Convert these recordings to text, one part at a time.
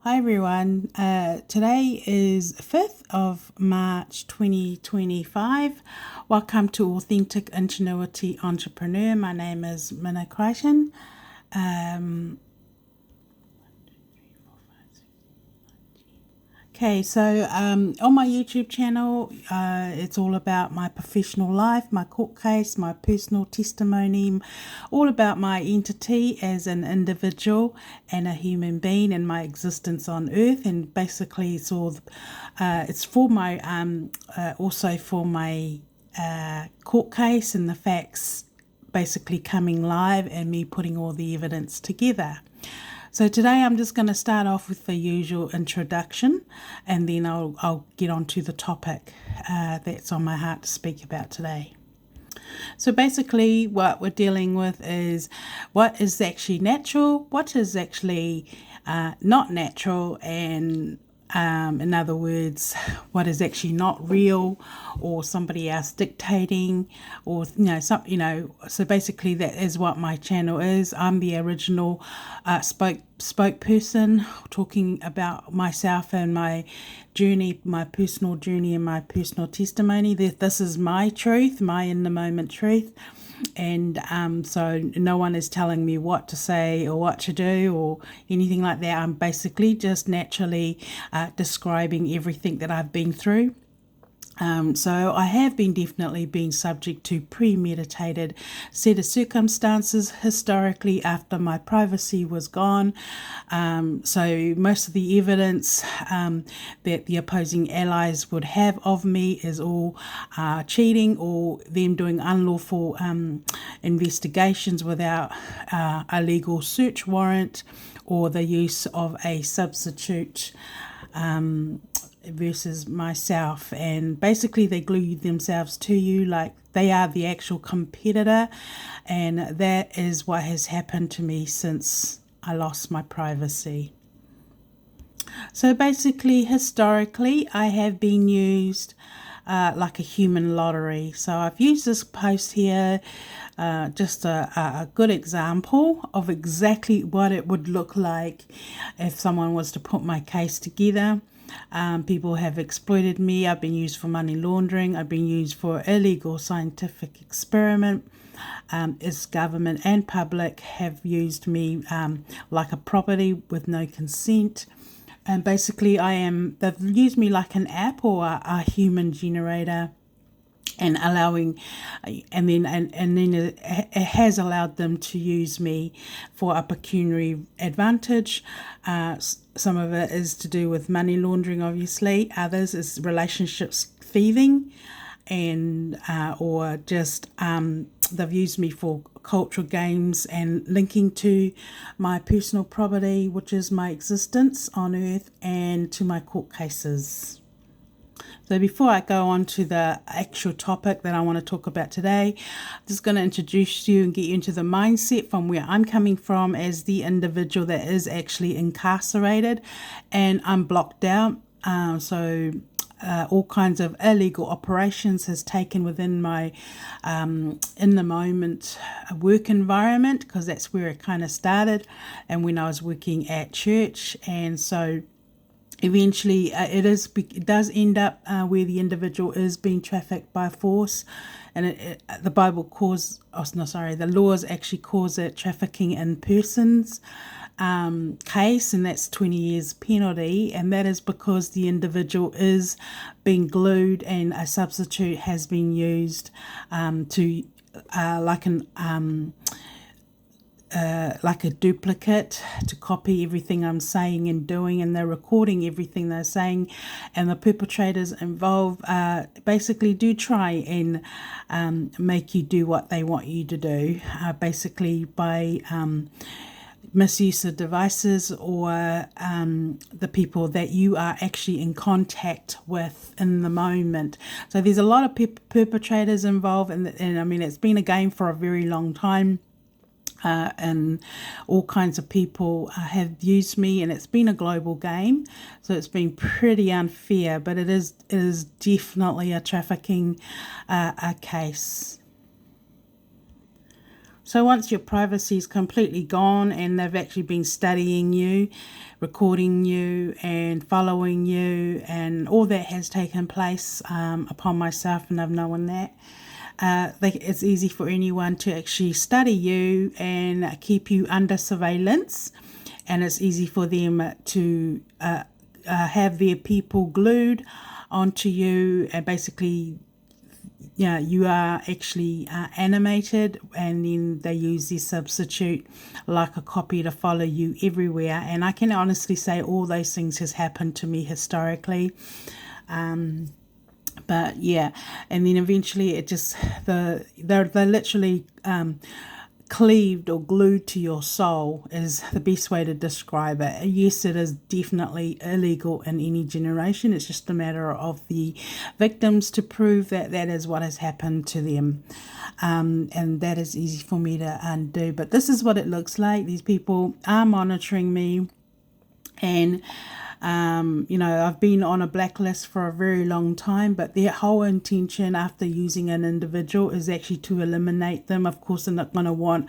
Hi everyone, today is 5th of March 2025. Welcome to Authentic Ingenuity Entrepreneur. My name is Mina Crichton. So on my YouTube channel, it's all about my professional life, my court case, my personal testimony, all about my entity as an individual and a human being and my existence on earth. And basically it's all, it's for my, also for my court case and the facts basically coming live and me putting all the evidence together. So today I'm just going to start off with the usual introduction, and then I'll get on to the topic that's on my heart to speak about today. So basically what we're dealing with is what is actually natural, what is actually not natural, and in other words, what is actually not real, or somebody else dictating, or so basically that is what my channel is. I'm the original spokesperson talking about myself and my journey, my personal journey and my personal testimony. This is my truth, my in the moment truth. And so no one is telling me what to say or what to do or anything like that. I'm basically just naturally describing everything that I've been through. So I have definitely been subject to premeditated set of circumstances historically after my privacy was gone. So most of the evidence that the opposing allies would have of me is all cheating or them doing unlawful investigations without a legal search warrant or the use of a substitute versus myself. And basically they glue themselves to you like they are the actual competitor, and that is what has happened to me since I lost my privacy. So basically historically I have been used like a human lottery. So I've used this post here just a good example of exactly what it would look like if someone was to put my case together. People have exploited me. I've been used for money laundering. I've been used for illegal scientific experiment. As government and public have used me like a property with no consent. And basically they've used me like an app or a human generator, and allowing, and then it has allowed them to use me for a pecuniary advantage. Some of it is to do with money laundering, obviously. Others is relationships thieving, and or just they've used me for cultural games and linking to my personal property, which is my existence on earth, and to my court cases. So before I go on to the actual topic that I want to talk about today, I'm just going to introduce you and get you into the mindset from where I'm coming from as the individual that is actually incarcerated and I'm blocked out. All kinds of illegal operations has taken within my in the moment work environment, because that's where it kind of started, and when I was working at church. And so eventually it does end up where the individual is being trafficked by force, and the Bible calls, the laws actually calls it trafficking in persons case, and that's 20 years penalty, and that is because the individual is being glued and a substitute has been used to like a duplicate to copy everything I'm saying and doing, and they're recording everything they're saying, and the perpetrators involved basically do try and make you do what they want you to do, basically by misuse of devices or the people that you are actually in contact with in the moment. So there's a lot of perpetrators involved, and I mean it's been a game for a very long time. And all kinds of people have used me, and it's been a global game, so it's been pretty unfair, but it is definitely a trafficking case. So once your privacy is completely gone and they've actually been studying you, recording you and following you, and all that has taken place upon myself, and I've known that, it's easy for anyone to actually study you and keep you under surveillance, and it's easy for them to have their people glued onto you, and basically you are actually animated, and then they use their substitute like a copy to follow you everywhere. And I can honestly say all those things has happened to me historically. But yeah, and then eventually it just, they're literally cleaved or glued to your soul is the best way to describe it. Yes, it is definitely illegal in any generation. It's just a matter of the victims to prove that that is what has happened to them. And that is easy for me to undo. But this is what it looks like. These people are monitoring me, and I've been on a blacklist for a very long time, but their whole intention after using an individual is actually to eliminate them. Of course, they're not going to want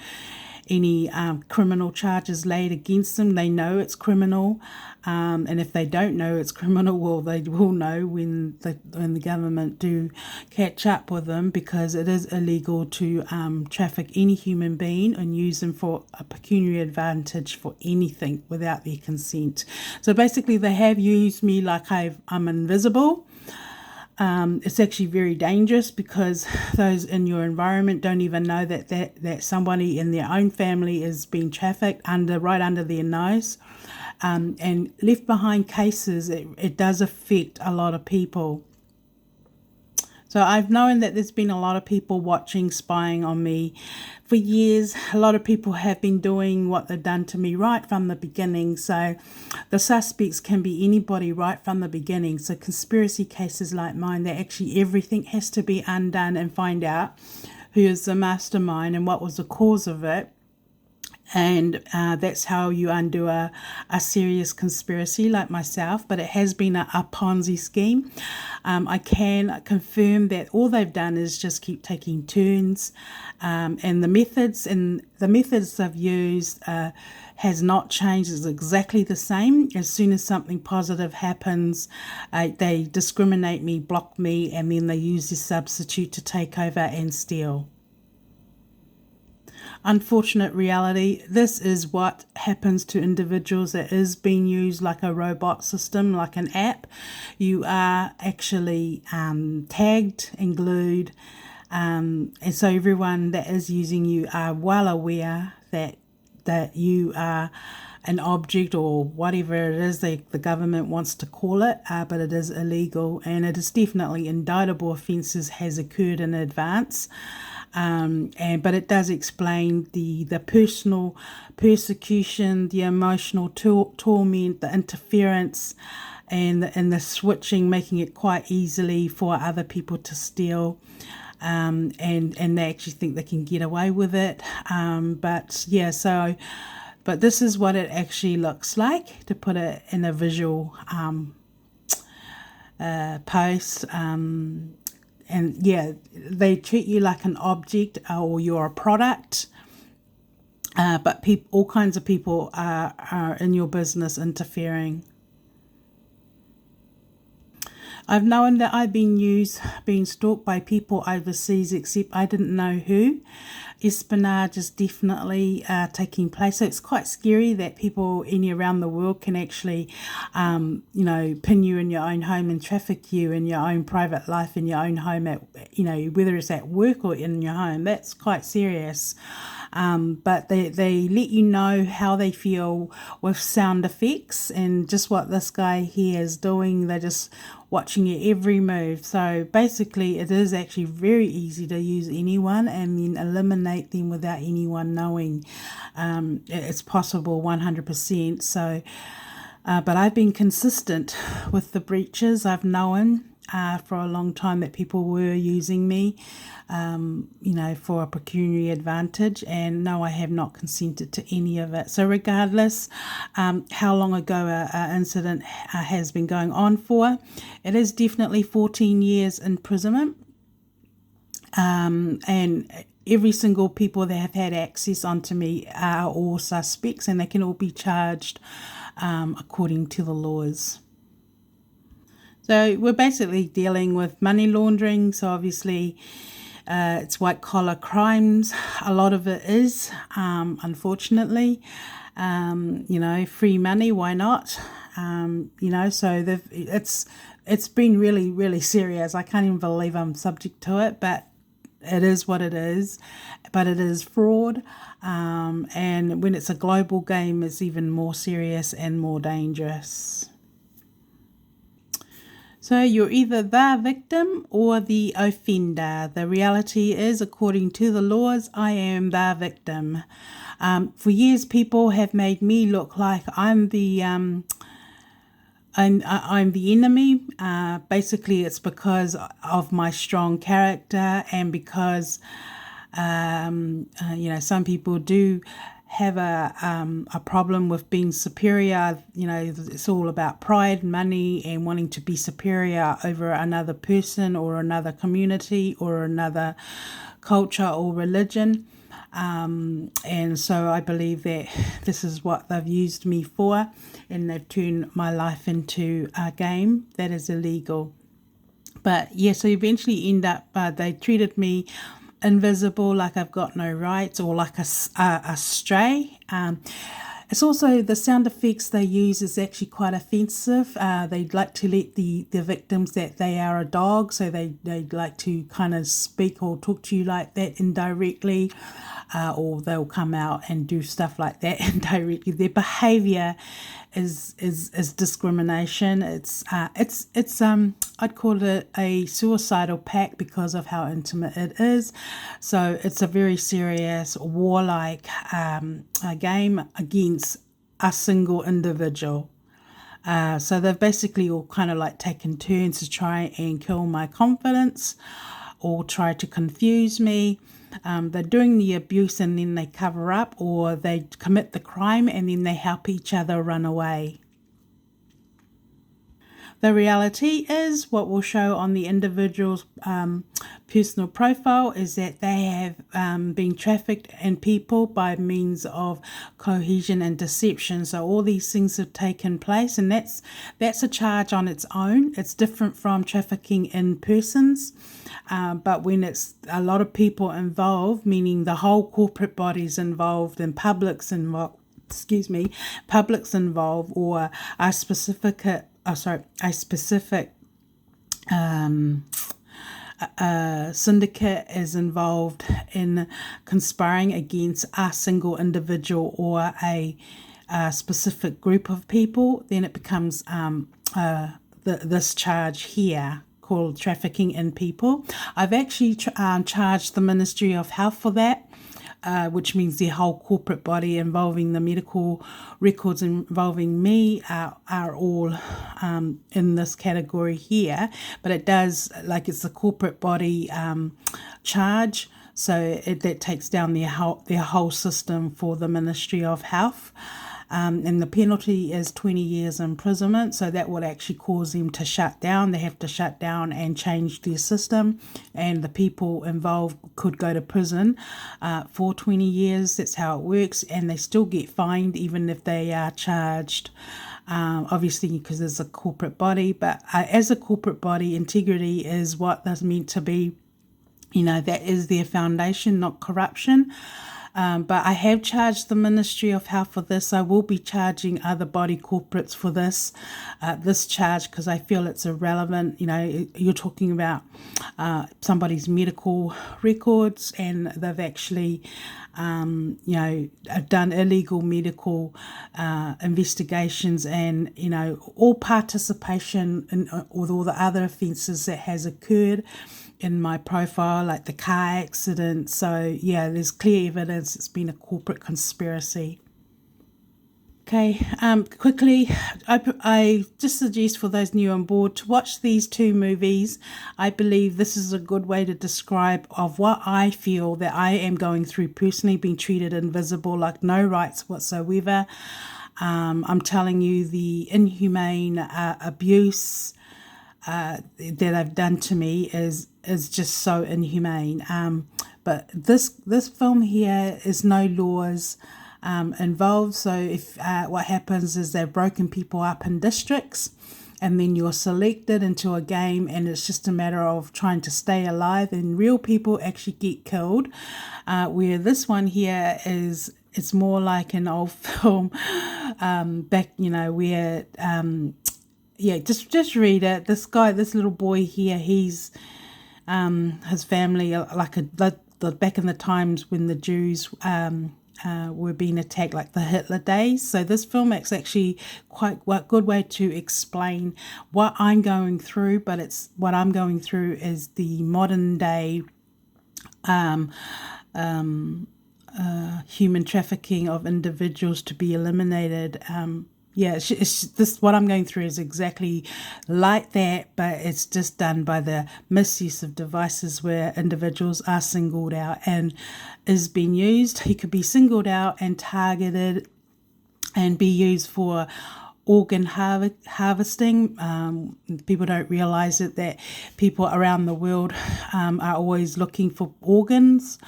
any criminal charges laid against them. They know it's criminal, and if they don't know it's criminal, well, they will know when the government do catch up with them, because it is illegal to traffic any human being and use them for a pecuniary advantage for anything without their consent. So basically, they have used me like I'm invisible. It's actually very dangerous, because those in your environment don't even know that somebody in their own family is being trafficked right under their nose. And left behind cases, it does affect a lot of people. So I've known that there's been a lot of people watching, spying on me for years. A lot of people have been doing what they've done to me right from the beginning. So the suspects can be anybody right from the beginning. So conspiracy cases like mine, that actually everything has to be undone and find out who is the mastermind and what was the cause of it. And that's how you undo a serious conspiracy like myself. But it has been a Ponzi scheme. I can confirm that all they've done is just keep taking turns, and the methods they've used has not changed. It's exactly the same. As soon as something positive happens, they discriminate me, block me, and then they use this substitute to take over and steal. Unfortunate reality, this is what happens to individuals that is being used like a robot system, like an app. You are actually tagged and glued, and so everyone that is using you are well aware that you are an object, or whatever it is the government wants to call it, but it is illegal, and it is definitely indictable offences has occurred in advance. But it does explain the personal persecution, the emotional torment, the interference, and the switching, making it quite easily for other people to steal. And they actually think they can get away with it. But this is what it actually looks like, to put it in a visual post. And yeah, they treat you like an object, or you're a product. But all kinds of people are in your business interfering. I've known that I've been stalked by people overseas, except I didn't know who. Espionage is definitely taking place. So it's quite scary that people around the world can actually, pin you in your own home and traffic you in your own private life, in your own home, whether it's at work or in your home. That's quite serious. But they let you know how they feel with sound effects, and just what this guy here is doing. They're just watching your every move. So basically, it is actually very easy to use anyone and then eliminate them without anyone knowing. It's possible 100%. So, but I've been consistent with the breaches. I've known for a long time that people were using me, for a pecuniary advantage, and no, I have not consented to any of it. So regardless how long ago an incident has been going on for, it is definitely 14 years imprisonment, and every single people that have had access onto me are all suspects, and they can all be charged according to the laws. So we're basically dealing with money laundering. So obviously it's white collar crimes. A lot of it is, unfortunately. Free money, why not? So it's been really, really serious. I can't even believe I'm subject to it, but it is what it is. But it is fraud. And when it's a global game, it's even more serious and more dangerous. So you're either the victim or the offender. The reality is, according to the laws, I am the victim. For years, people have made me look like I'm the enemy. Basically, it's because of my strong character, and because some people do have a problem with being superior. It's all about pride, money, and wanting to be superior over another person or another community or another culture or religion. And so I believe that this is what they've used me for, and they've turned my life into a game that is illegal. But yeah, so eventually they treated me invisible, like I've got no rights, or like a stray. It's also the sound effects they use is actually quite offensive. They'd like to let the victims that they are a dog, so they'd like to kind of speak or talk to you like that indirectly, or they'll come out and do stuff like that indirectly. Their behaviour is discrimination. It's I'd call it a suicidal pact because of how intimate it is. So it's a very serious warlike game against a single individual. So they've basically all kind of like taken turns to try and kill my confidence or try to confuse me. They're doing the abuse and then they cover up, or they commit the crime and then they help each other run away. The reality is, what will show on the individual's personal profile is that they have been trafficked in people by means of cohesion and deception. So all these things have taken place, and that's a charge on its own. It's different from trafficking in persons. But when it's a lot of people involved, meaning the whole corporate body's involved and public's involved, or a specific syndicate is involved in conspiring against a single individual or a specific group of people, then it becomes this charge here called trafficking in people. I've actually charged the Ministry of Health for that. Which means the whole corporate body involving the medical records involving me are all in this category here. But it does, like, it's the corporate body charge, so that takes down their whole system for the Ministry of Health. And the penalty is 20 years imprisonment, so that would actually cause them to shut down. They have to shut down and change their system, and the people involved could go to prison for 20 years. That's how it works, and they still get fined even if they are charged, obviously because there's a corporate body. But as a corporate body, integrity is what they're meant to be. That is their foundation, not corruption. But I have charged the Ministry of Health for this. I will be charging other body corporates for this charge, because I feel it's irrelevant. You're talking about somebody's medical records, and they've actually done illegal medical investigations, and all participation in with all the other offences that has occurred in my profile, like the car accident. So yeah, there's clear evidence it's been a corporate conspiracy. Okay, quickly, I just suggest for those new on board to watch these two movies. I believe this is a good way to describe of what I feel that I am going through personally, being treated invisible, like no rights whatsoever. I'm telling you, the inhumane abuse that they've done to me is just so inhumane. But this film here is no laws involved. So if what happens is they've broken people up in districts, and then you're selected into a game, and it's just a matter of trying to stay alive, and real people actually get killed. Where this one here is, it's more like an old film back, where just read it. This little boy here, he's his family, back in the times when the Jews were being attacked, like the Hitler days. So this film is actually quite a good way to explain what I'm going through, but it's what I'm going through is the modern day human trafficking of individuals to be eliminated. It's this, what I'm going through is exactly like that, but it's just done by the misuse of devices where individuals are singled out and is being used. He could be singled out and targeted and be used for organ harvesting. People don't realize it, that people around the world are always looking for organs.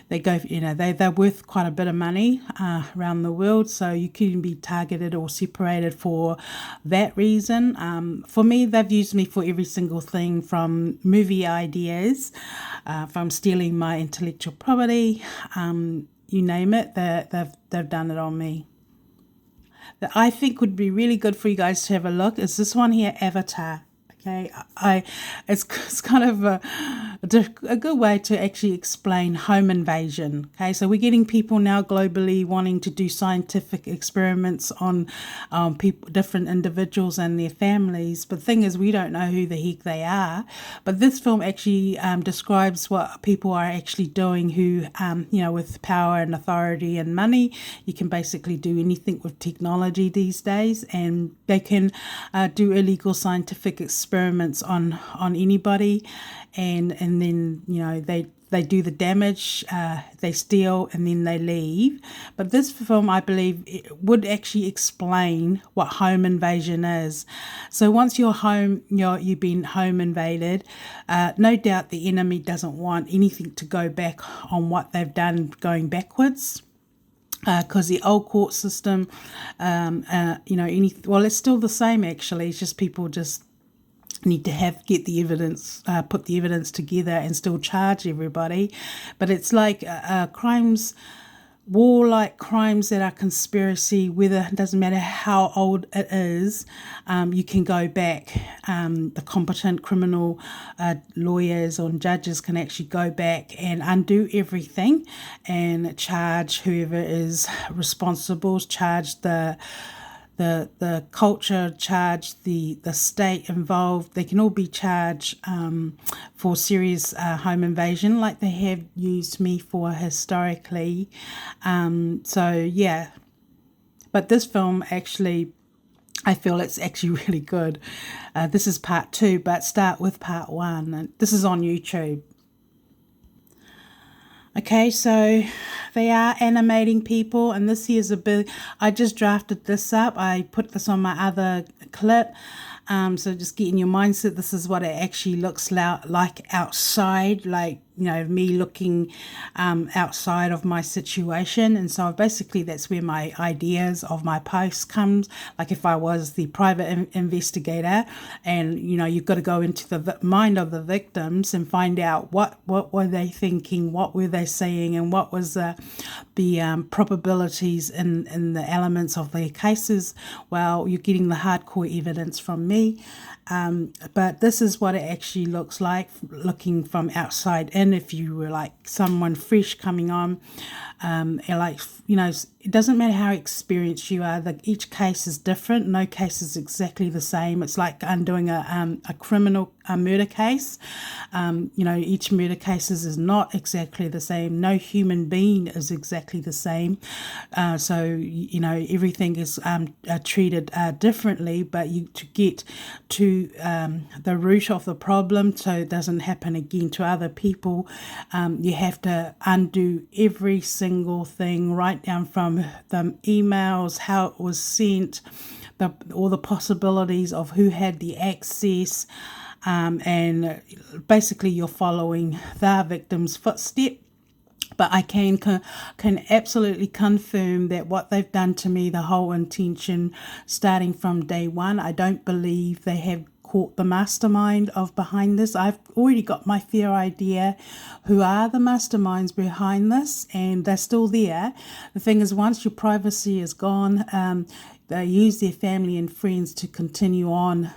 They go, they're worth quite a bit of money around the world. So you can be targeted or separated for that reason. For me, they've used me for every single thing, from movie ideas, from stealing my intellectual property, you name it, they've done it on me. That I think would be really good for you guys to have a look is this one here, Avatar. Okay, it's kind of a good way to actually explain home invasion. Okay, so we're getting people now globally wanting to do scientific experiments on people, different individuals and their families. But the thing is, we don't know who the heck they are. But this film actually describes what people are actually doing who, with power and authority and money. You can basically do anything with technology these days, and they can do illegal scientific experiments on anybody, and then they do the damage, they steal, and then they leave. But this film, I believe, it would actually explain what home invasion is. So once you're home, you've been home invaded, no doubt the enemy doesn't want anything to go back on what they've done going backwards. Because the old court system, it's still the same actually. It's just people just need to get the evidence, put the evidence together and still charge everybody. But it's like crimes, warlike crimes that are conspiracy, whether it doesn't matter how old it is, you can go back. The competent criminal lawyers or judges can actually go back and undo everything and charge whoever is responsible, charge the culture, charge the state involved. They can all be charged for serious home invasion, like they have used me for historically. But this film actually, I feel it's actually really good. This is part 2, but start with part 1. And this is on YouTube. Okay, so they are animating people, and this here's a bit, I just drafted this up. I put this on my other clip. So just get in your mindset, this is what it actually looks like outside, like, me looking outside of my situation. And so basically that's where my ideas of my posts comes. Like if I was the private investigator, and you've got to go into the mind of the victims and find out what were they thinking, what were they saying, and what was the probabilities in the elements of their cases. Well, you're getting the hardcore evidence from me. But this is what it actually looks like looking from outside in. If you were like someone fresh coming on, it doesn't matter how experienced you are, each case is different. No case is exactly the same. It's like undoing a criminal murder case. Each murder case is not exactly the same. No human being is exactly the same. Everything is treated differently, but to get to the root of the problem so it doesn't happen again to other people, you have to undo every single thing, right down from the emails, how it was sent, all the possibilities of who had the access, and basically you're following the victim's footstep. But I can absolutely confirm that what they've done to me, the whole intention, starting from day one, I don't believe they have caught the mastermind of behind this. I've already got my fair idea who are the masterminds behind this, and they're still there. The thing is, once your privacy is gone, they use their family and friends to continue on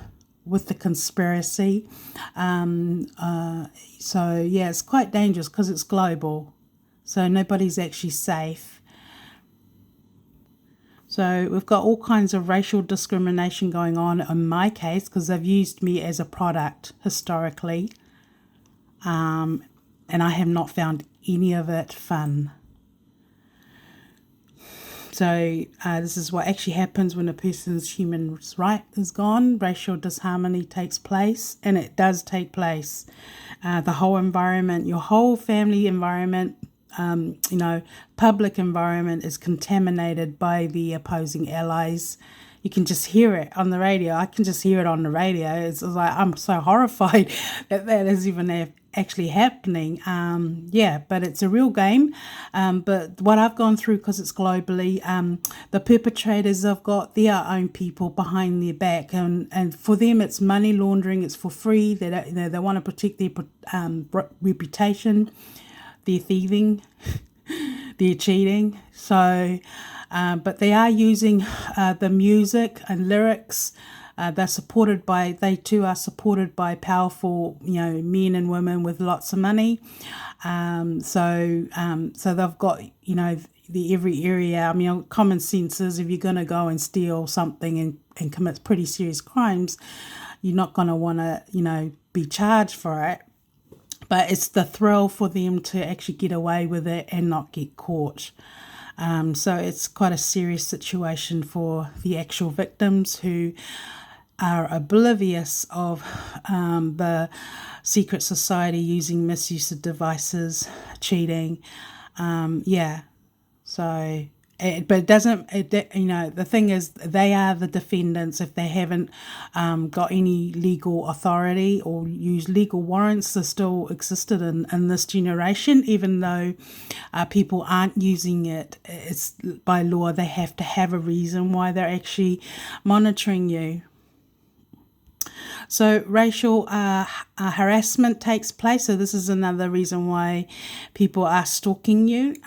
with the conspiracy. So yeah, it's quite dangerous because it's global. So nobody's actually safe. So we've got all kinds of racial discrimination going on in my case because they've used me as a product historically. And I have not found any of it fun. So this is what actually happens when a person's human right is gone. Racial disharmony takes place, and it does take place. The whole environment, your whole family environment, public environment is contaminated by the opposing allies. You can just hear it on the radio. I can just hear it on the radio. It's like I'm so horrified that is even actually happening. But it's a real game. But what I've gone through, because it's globally, the perpetrators have got their own people behind their back, and for them it's money laundering. It's for free. They want to protect their reputation. They're thieving, they're cheating. So, but they are using the music and lyrics. They too are supported by powerful, men and women with lots of money. So they've got, the every area. I mean, common sense is if you're going to go and steal something and commit pretty serious crimes, you're not going to want to, be charged for it. But it's the thrill for them to actually get away with it and not get caught. So it's quite a serious situation for the actual victims who are oblivious of the secret society using misuse of devices, cheating. But it doesn't, the thing is, they are the defendants. If they haven't got any legal authority or use legal warrants, they're still existed in this generation, even though people aren't using it. It's by law, they have to have a reason why they're actually monitoring you. So racial harassment takes place. So this is another reason why people are stalking you.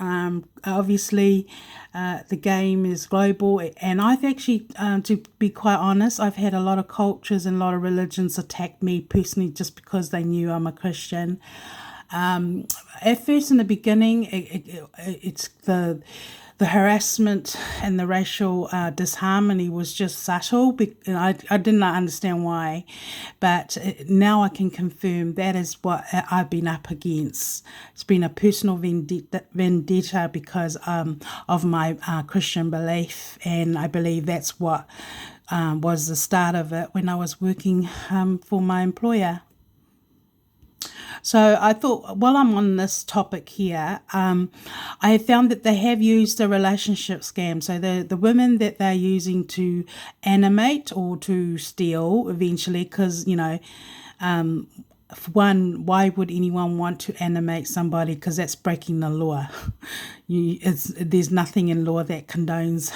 Obviously, the game is global, and I've actually, to be quite honest, I've had a lot of cultures and a lot of religions attack me personally just because they knew I'm a Christian. At first, in the beginning, it's the harassment and the racial disharmony was just subtle. I didn't understand why, but now I can confirm that is what I've been up against. It's been a personal vendetta because of my Christian belief, and I believe that's what was the start of it when I was working for my employer. So I thought, while I'm on this topic here, I have found that they have used a relationship scam. So the women that they're using to animate or to steal eventually, because, one, why would anyone want to animate somebody? Because that's breaking the law. There's nothing in law that condones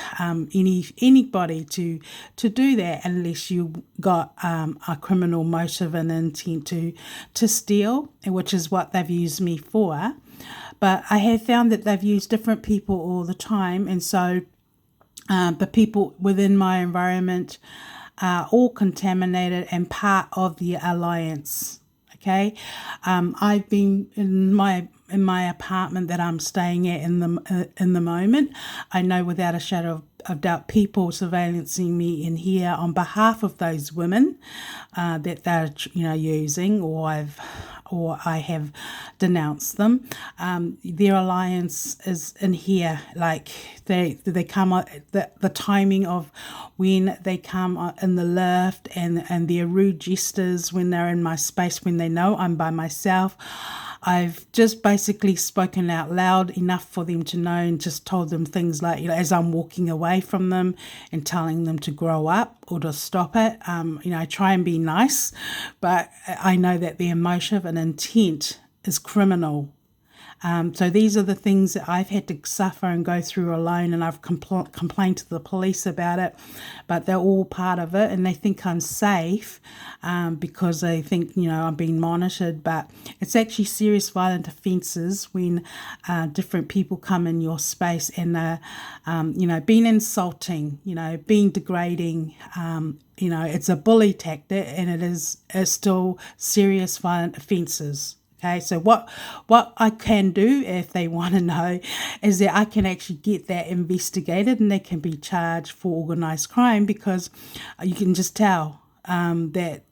anybody to do that unless you got a criminal motive and intent to steal, which is what they've used me for. But I have found that they've used different people all the time, and so the people within my environment are all contaminated and part of the alliance. Okay, I've been in my apartment that I'm staying at in the moment. I know without a shadow of doubt people surveillancing me in here on behalf of those women that they're using, or I have denounced them. Their alliance is in here. Like they come up, the timing of when they come in the lift and their rude gestures when they're in my space, when they know I'm by myself. I've just basically spoken out loud enough for them to know, and just told them things like, as I'm walking away from them and telling them to grow up or to stop it. I try and be nice, but I know that their motive and intent is criminal. So these are the things that I've had to suffer and go through alone, and I've complained to the police about it, but they're all part of it, and they think I'm safe because they think, I'm being monitored, but it's actually serious violent offences when different people come in your space and they're, being insulting, being degrading. It's a bully tactic, and it's still serious violent offences. Okay, so what I can do, if they want to know, is that I can actually get that investigated, and they can be charged for organised crime, because you can just tell that,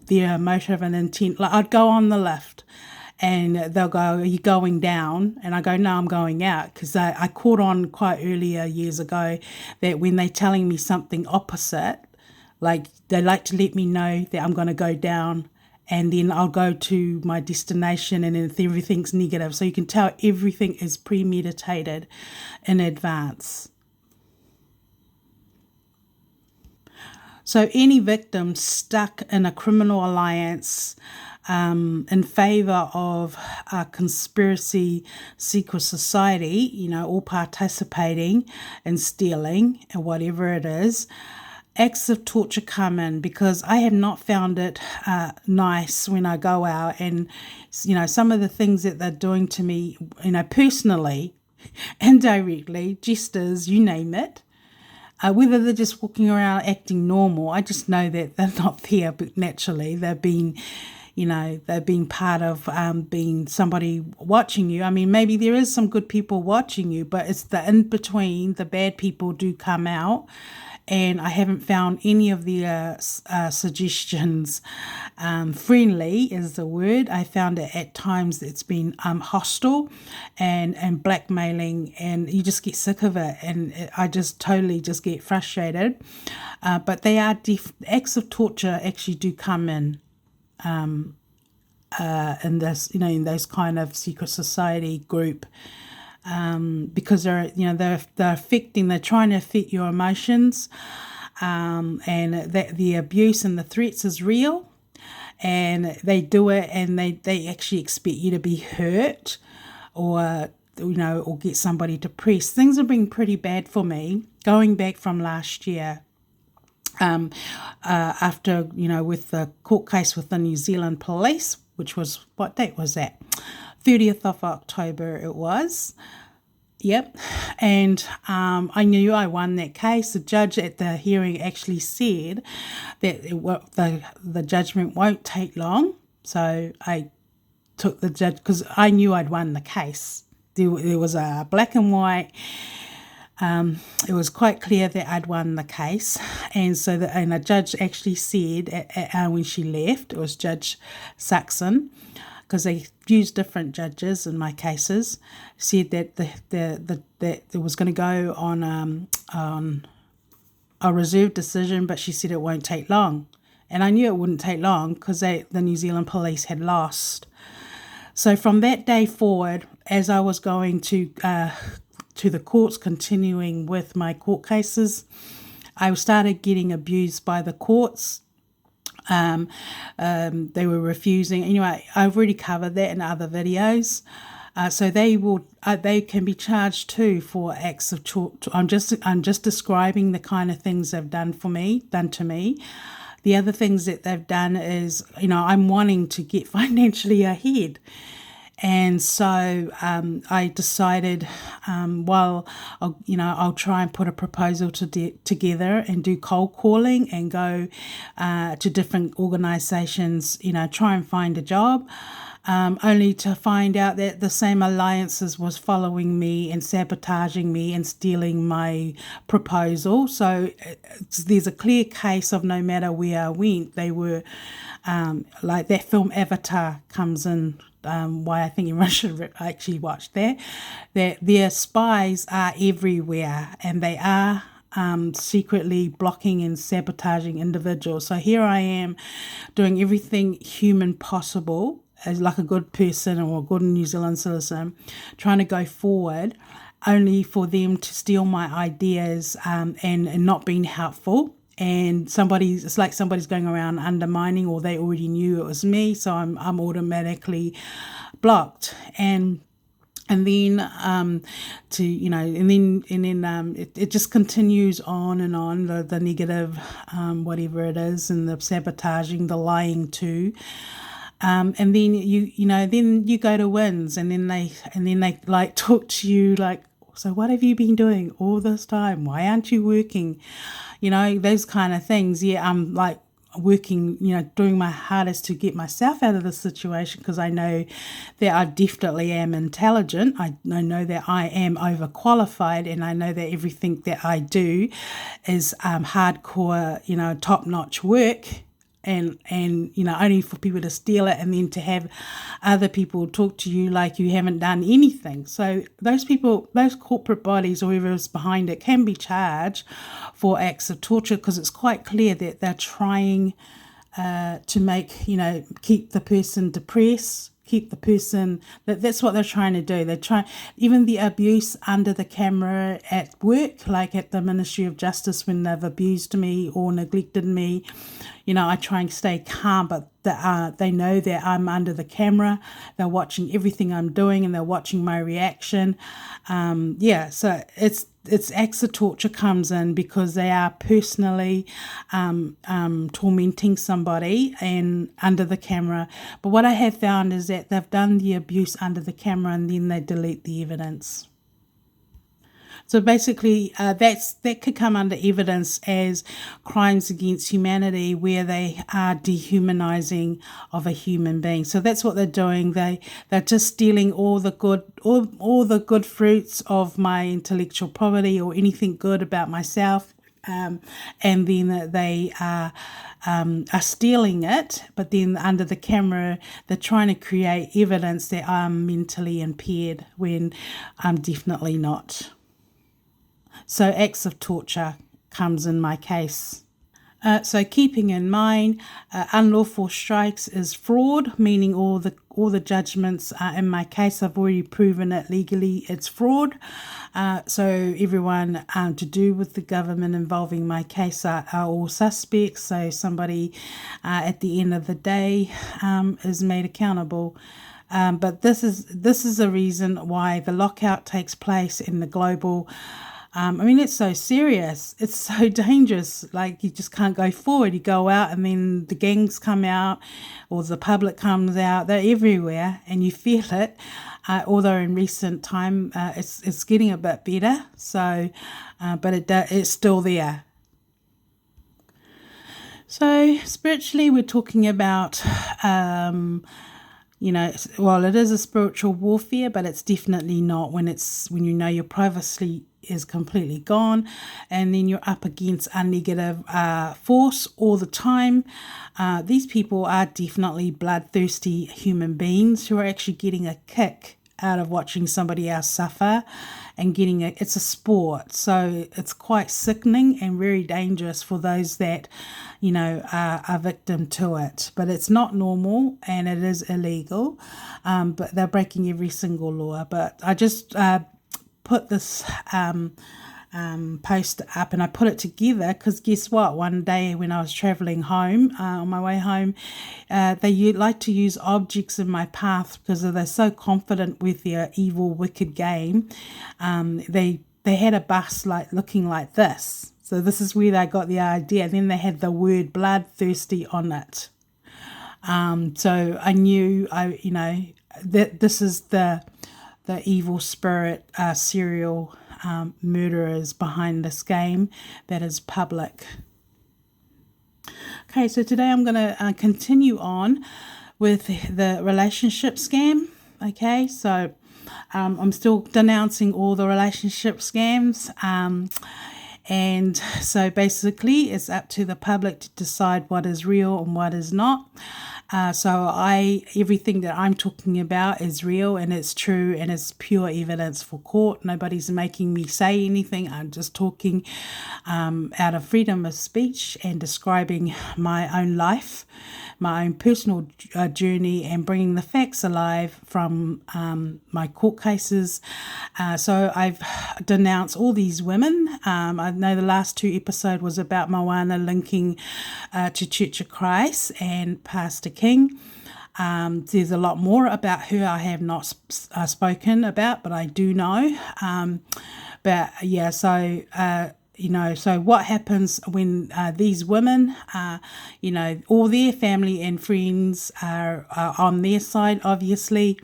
their motive and intent. Like, I'd go on the lift and they'll go, "Are you going down?" And I go, "No, I'm going out," because I caught on quite earlier years ago that when they're telling me something opposite, like, they like to let me know that I'm going to go down, and then I'll go to my destination, and if everything's negative. So you can tell everything is premeditated in advance. So any victim stuck in a criminal alliance in favour of a conspiracy secret society, all participating in stealing and whatever it is, acts of torture come in, because I have not found it nice when I go out, and some of the things that they're doing to me, personally, indirectly, gestures, you name it. Whether they're just walking around acting normal, I just know that they're not there, but naturally they've been part of being somebody watching you. I mean, maybe there is some good people watching you, but it's the in between, the bad people do come out. And I haven't found any of their suggestions friendly is the word. I found it at times it's been hostile and blackmailing, and you just get sick of it, and I just totally just get frustrated. But they are acts of torture actually do come in this, in those kind of secret society group. Because they're affecting, they're trying to affect your emotions, and that the abuse and the threats is real, and they do it, and they actually expect you to be hurt, or or get somebody depressed. Things have been pretty bad for me going back from last year. After with the court case with the New Zealand police, which was, what date was that? 30th of October it was. Yep. And I knew I won that case. The judge at the hearing actually said that the judgment won't take long. So I took the judge, because I knew I'd won the case. There was a black and white. It was quite clear that I'd won the case. And so the judge actually said when she left, it was Judge Saxon, because they used different judges in my cases, said that that it was going to go on a reserved decision, but she said it won't take long. And I knew it wouldn't take long, because the New Zealand police had lost. So from that day forward, as I was going to the courts, continuing with my court cases, I started getting abused by the courts. They were refusing. Anyway, I've already covered that in other videos. So they can be charged too for acts of torture. I'm just describing the kind of things they've done to me. The other things that they've done is, I'm wanting to get financially ahead. And so I decided, I'll try and put a proposal together and do cold calling and go to different organisations, try and find a job, only to find out that the same alliances was following me and sabotaging me and stealing my proposal. So there's a clear case of no matter where I went, they were like that film Avatar comes in. Why I think everyone should actually watch that their spies are everywhere, and they are secretly blocking and sabotaging individuals. So here I am doing everything human possible as like a good person or a good New Zealand citizen, trying to go forward, only for them to steal my ideas, and not being helpful. And it's like somebody's going around undermining, or they already knew it was me, so I'm automatically blocked. And then it just continues on and on, the negative, whatever it is, and the sabotaging, the lying too. And then then you go to wins, and then they like talk to you like, so what have you been doing all this time? Why aren't you working? Those kind of things. Yeah, I'm like working, doing my hardest to get myself out of this situation, because I know that I definitely am intelligent. I know that I am overqualified, and I know that everything that I do is hardcore, top-notch work. And only for people to steal it, and then to have other people talk to you like you haven't done anything. So those people, those corporate bodies or whoever's behind it, can be charged for acts of torture, because it's quite clear that they're trying to make, keep the person depressed, keep the person, that's what they're trying to do. They're trying, even the abuse under the camera at work, like at the Ministry of Justice, when they've abused me or neglected me, I try and stay calm, but they know that I'm under the camera. They're watching everything I'm doing, and they're watching my reaction. So it's acts of torture comes in, because they are personally tormenting somebody and under the camera. But what I have found is that they've done the abuse under the camera, and then they delete the evidence. So basically, that could come under evidence as crimes against humanity, where they are dehumanizing of a human being. So that's what they're doing. They're just stealing all the good fruits of my intellectual property, or anything good about myself, and then they are stealing it. But then under the camera, they're trying to create evidence that I'm mentally impaired, when I'm definitely not. So acts of torture comes in my case. So keeping in mind, unlawful strikes is fraud, meaning all the judgments in my case, I've already proven it legally, it's fraud. So everyone to do with the government involving my case are all suspects. So somebody at the end of the day is made accountable. But this is a reason why the lockout takes place in the global. It's so serious. It's so dangerous. Like, you just can't go forward. You go out, and then the gangs come out, or the public comes out. They're everywhere, and you feel it. Although in recent time, it's getting a bit better. So, but it's still there. So spiritually, we're talking about. It is a spiritual warfare, but it's definitely not when your privacy is completely gone, and then you're up against a negative force all the time. These people are definitely bloodthirsty human beings who are actually getting a kick out of watching somebody else suffer, and it's a sport. So it's quite sickening and very dangerous for those that are victim to it. But it's not normal, and it is illegal, but they're breaking every single law. But I just put this post up, and I put it together because guess what? One day when I was traveling home, on my way home, they like to use objects in my path because they're so confident with their evil, wicked game. They had a bus looking like this. So this is where they got the idea. And then they had the word bloodthirsty on it. So I knew, that this is the evil spirit, serial murderers behind this game that is public. Okay, so today I'm going to continue on with the relationship scam. Okay, so I'm still denouncing all the relationship scams. And so basically it's up to the public to decide what is real and what is not. So everything that I'm talking about is real and it's true and it's pure evidence for court. Nobody's making me say anything. I'm just talking out of freedom of speech and describing my own life, my own personal journey, and bringing the facts alive from my court cases. So I've denounced all these women. I know the last 2 episodes was about Moana linking to Church of Christ and Pastor King. There's a lot more about her I have not spoken about, but I do know. But yeah, so so what happens when these women, all their family and friends are on their side, obviously.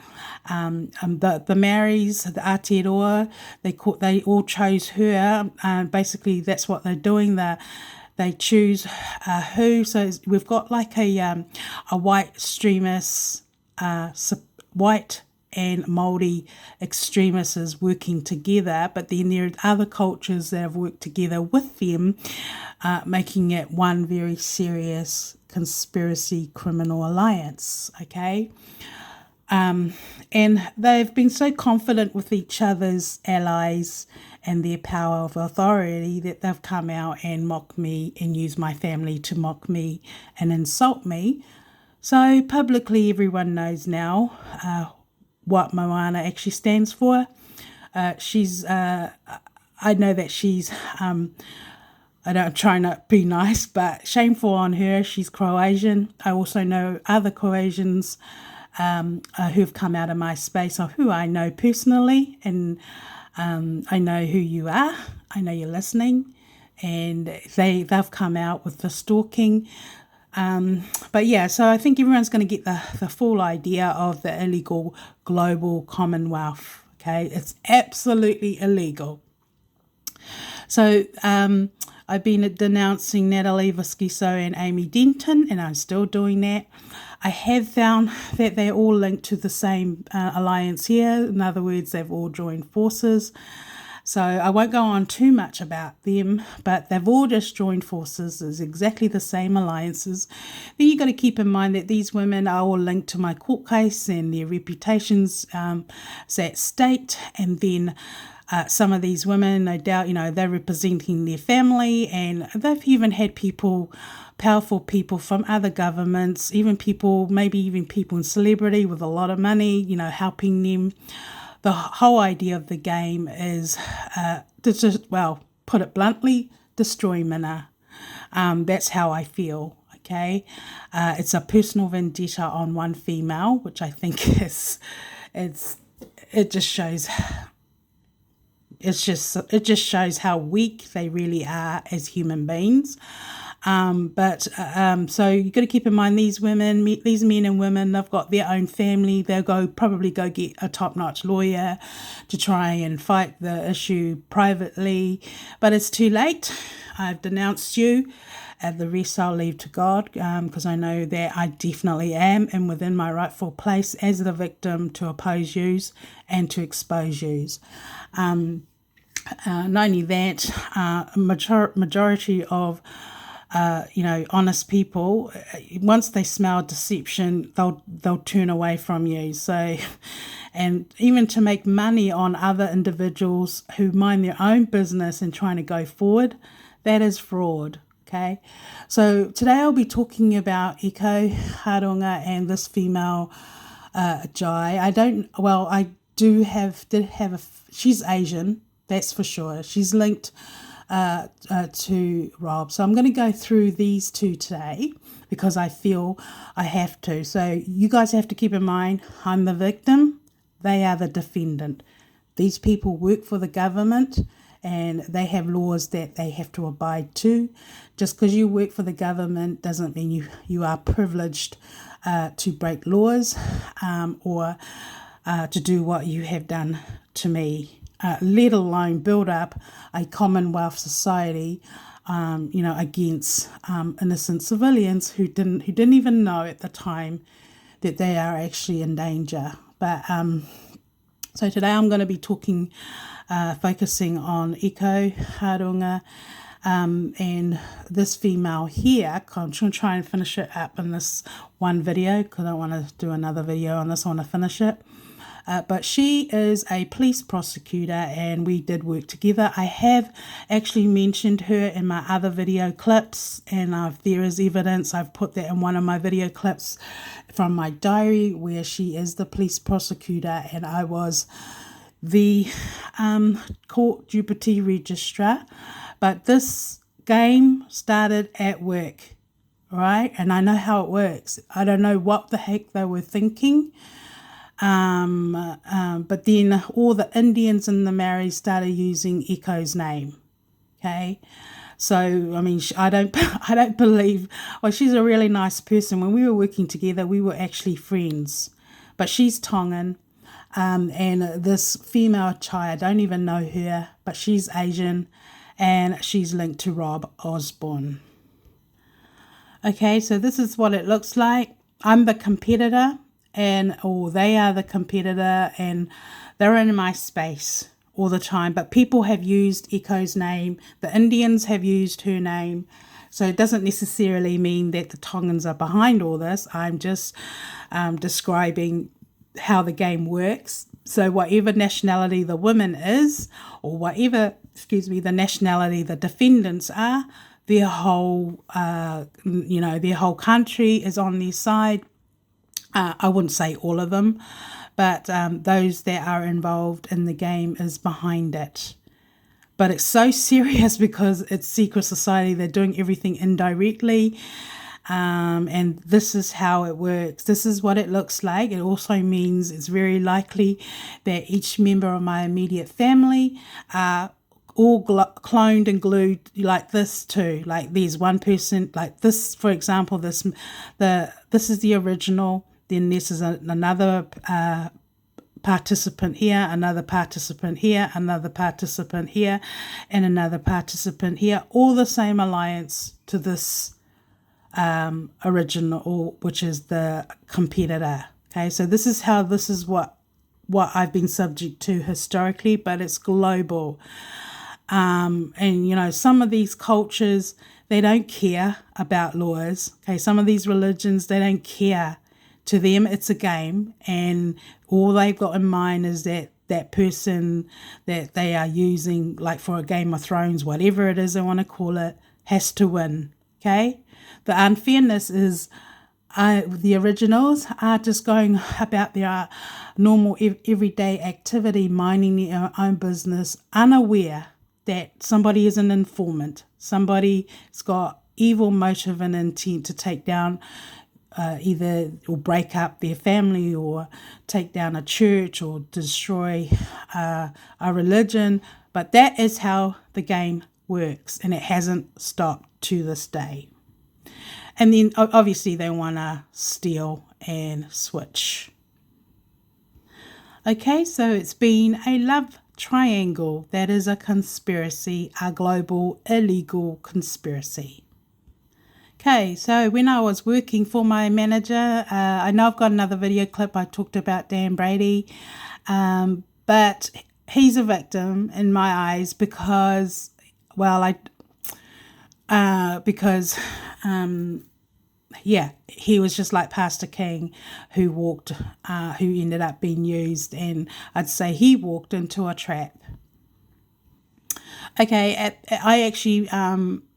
The Marys, the Aotearoa, they all chose her. Basically, that's what they're doing. They choose who. So we've got like a white extremist, white and Māori extremists working together, but then there are other cultures that have worked together with them, making it one very serious conspiracy criminal alliance, okay? And they've been so confident with each other's allies and their power of authority that they've come out and mock me and use my family to mock me and insult me. So publicly everyone knows now what Moana actually stands for. I know that she's, I'm trying not to be nice, but shameful on her. She's Croatian. I also know other Croatians who've come out of my space or who I know personally, and I know who you are. I know you're listening, and they've come out with the stalking. But yeah, so I think everyone's going to get the full idea of the illegal global commonwealth. Okay, it's absolutely illegal. So I've been denouncing Natalie Visciso and Amy Denton, and I'm still doing that. I have found that they're all linked to the same alliance here. In other words, they've all joined forces. So I won't go on too much about them, but they've all just joined forces. It's exactly the same alliances. Then you've got to keep in mind that these women are all linked to my court case and their reputations is at stake. And then some of these women, no doubt, they're representing their family, and they've even had powerful people from other governments, maybe even people in celebrity with a lot of money, helping them. The whole idea of the game is to just, put it bluntly, destroy Mina. That's how I feel, okay? It's a personal vendetta on one female, which I think it just shows how weak they really are as human beings. So you've got to keep in mind these men and women, they've got their own family. They'll probably go get a top-notch lawyer to try and fight the issue privately, but it's too late. I've denounced you. The rest I'll leave to God, because I know that I definitely am and within my rightful place as the victim to oppose yous and to expose yous. Not only that, majority of honest people, once they smell deception, they'll turn away from you. So, and even to make money on other individuals who mind their own business and trying to go forward, that is fraud. Okay, so today I'll be talking about Iko Haronga and this female Jai. She's Asian, that's for sure. She's linked to Rob. So I'm going to go through these two today because I feel I have to. So you guys have to keep in mind, I'm the victim, they are the defendant. These people work for the government and they have laws that they have to abide to. Just because you work for the government doesn't mean you are privileged to break laws or to do what you have done to me. Let alone build up a Commonwealth society, against innocent civilians who didn't even know at the time that they are actually in danger. But so today I'm going to be focusing on Iko Haronga. And this female here, I'm going to try and finish it up in this one video because I don't want to do another video on this. I want to finish it. But she is a police prosecutor and we did work together. I have actually mentioned her in my other video clips, and there is evidence. I've put that in one of my video clips from my diary where she is the police prosecutor and I was the court deputy registrar. But this game started at work, right? And I know how it works. I don't know what the heck they were thinking. But then all the Indians and the Maoris started using Echo's name. Okay. So, I mean, I don't believe, well, she's a really nice person. When we were working together, we were actually friends, but she's Tongan. And this female child, I don't even know her, but she's Asian and she's linked to Rob Osborne. Okay. So this is what it looks like. I'm the competitor. They are the competitor and they're in my space all the time. But people have used Echo's name. The Indians have used her name. So it doesn't necessarily mean that the Tongans are behind all this. I'm just describing how the game works. So whatever nationality the woman is, or whatever, the nationality the defendants are, their whole, their whole country is on their side. I wouldn't say all of them, but those that are involved in the game is behind it. But it's so serious because it's secret society. They're doing everything indirectly. And this is how it works. This is what it looks like. It also means it's very likely that each member of my immediate family are all cloned and glued like this too. Like there's one person like this, for example, this is the original. Then this is another participant here, another participant here, another participant here, and another participant here. All the same alliance to this original, which is the competitor. Okay, so this is what I've been subject to historically, but it's global. And some of these cultures, they don't care about laws. Okay, some of these religions, they don't care. To them, it's a game, and all they've got in mind is that person that they are using, like for a Game of Thrones, whatever it is they want to call it, has to win. Okay, the unfairness is the originals are just going about their normal everyday activity, minding their own business, unaware that somebody is an informant, somebody's got evil motive and intent to take down either or break up their family or take down a church or destroy a religion. But that is how the game works, and it hasn't stopped to this day. And then obviously they want to steal and switch. Okay, so it's been a love triangle. That is a conspiracy, a global illegal conspiracy. Okay, so when I was working for my manager, I know I've got another video clip. I talked about Dan Brady, but he's a victim in my eyes because, he was just like Pastor King, who ended up being used, and I'd say he walked into a trap. Okay, I actually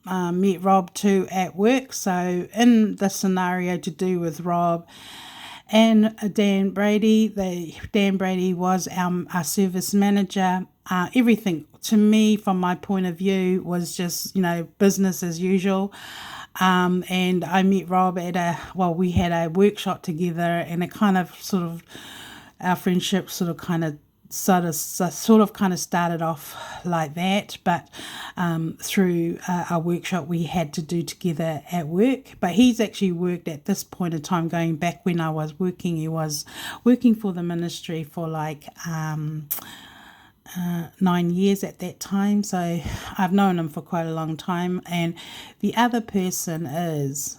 met Rob too at work. So in the scenario to do with Rob and Dan Brady, Dan Brady was our service manager. Everything to me, from my point of view, was just business as usual. And I met Rob we had a workshop together, and it kind of our friendship started off like that, but through a workshop we had to do together at work. But he's actually worked at this point in time, going back when I was working, he was working for the ministry for 9 years at that time, so I've known him for quite a long time. And the other person is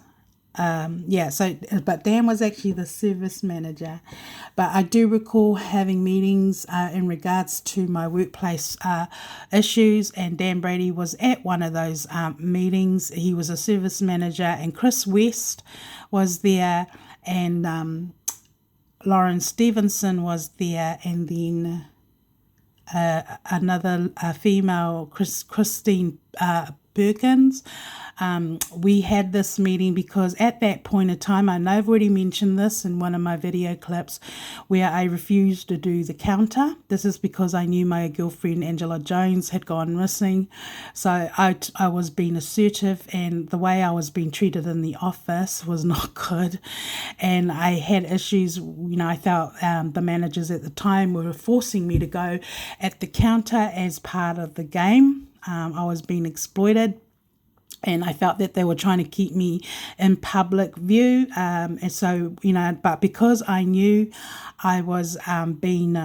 But Dan was actually the service manager. But I do recall having meetings in regards to my workplace issues, and Dan Brady was at one of those meetings. He was a service manager, and Chris West was there, and Lauren Stevenson was there, and then another female, Christine Perkins. We had this meeting because at that point in time, I know I've already mentioned this in one of my video clips, where I refused to do the counter. This is because I knew my girlfriend Angela Jones had gone missing. So I was being assertive, and the way I was being treated in the office was not good. And I had issues, I felt the managers at the time were forcing me to go at the counter as part of the game. I was being exploited, and I felt that they were trying to keep me in public view. And so, but because I knew I was being,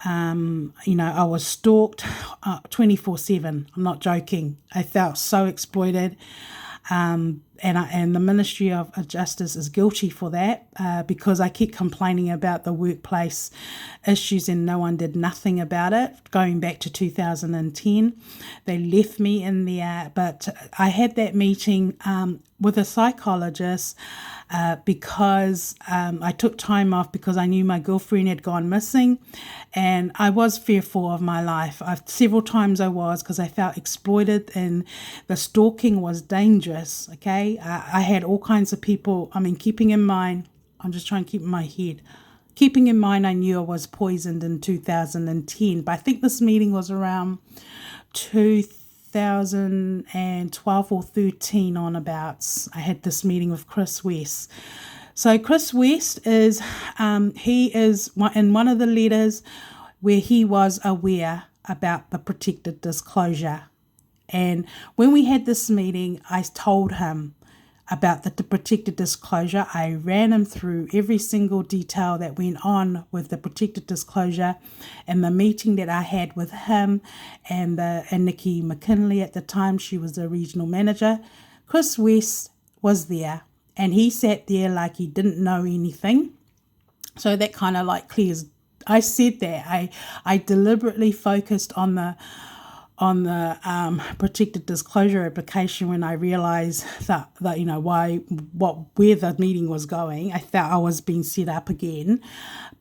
I was stalked 24/7. I'm not joking. I felt so exploited. And the Ministry of Justice is guilty for that because I kept complaining about the workplace issues and no one did nothing about it. Going back to 2010, they left me in there. But I had that meeting with a psychologist because I took time off because I knew my girlfriend had gone missing, and I was fearful of my life. Several times I was, because I felt exploited, and the stalking was dangerous. Okay, I had all kinds of people. Keeping in mind, I'm just trying to keep in my head. Keeping in mind, I knew I was poisoned in 2010, but I think this meeting was around 2012 or 13 on abouts. I had this meeting with Chris West. So Chris West is, he is in one of the letters where he was aware about the protected disclosure. And when we had this meeting, I told him about the protected disclosure. I ran him through every single detail that went on with the protected disclosure, and the meeting that I had with him and Nikki McKinley at the time. She was the regional manager. Chris West was there, and he sat there like he didn't know anything. So that kind of like clears. I said that I deliberately focused on the protected disclosure application when I realised that where the meeting was going. I felt I was being set up again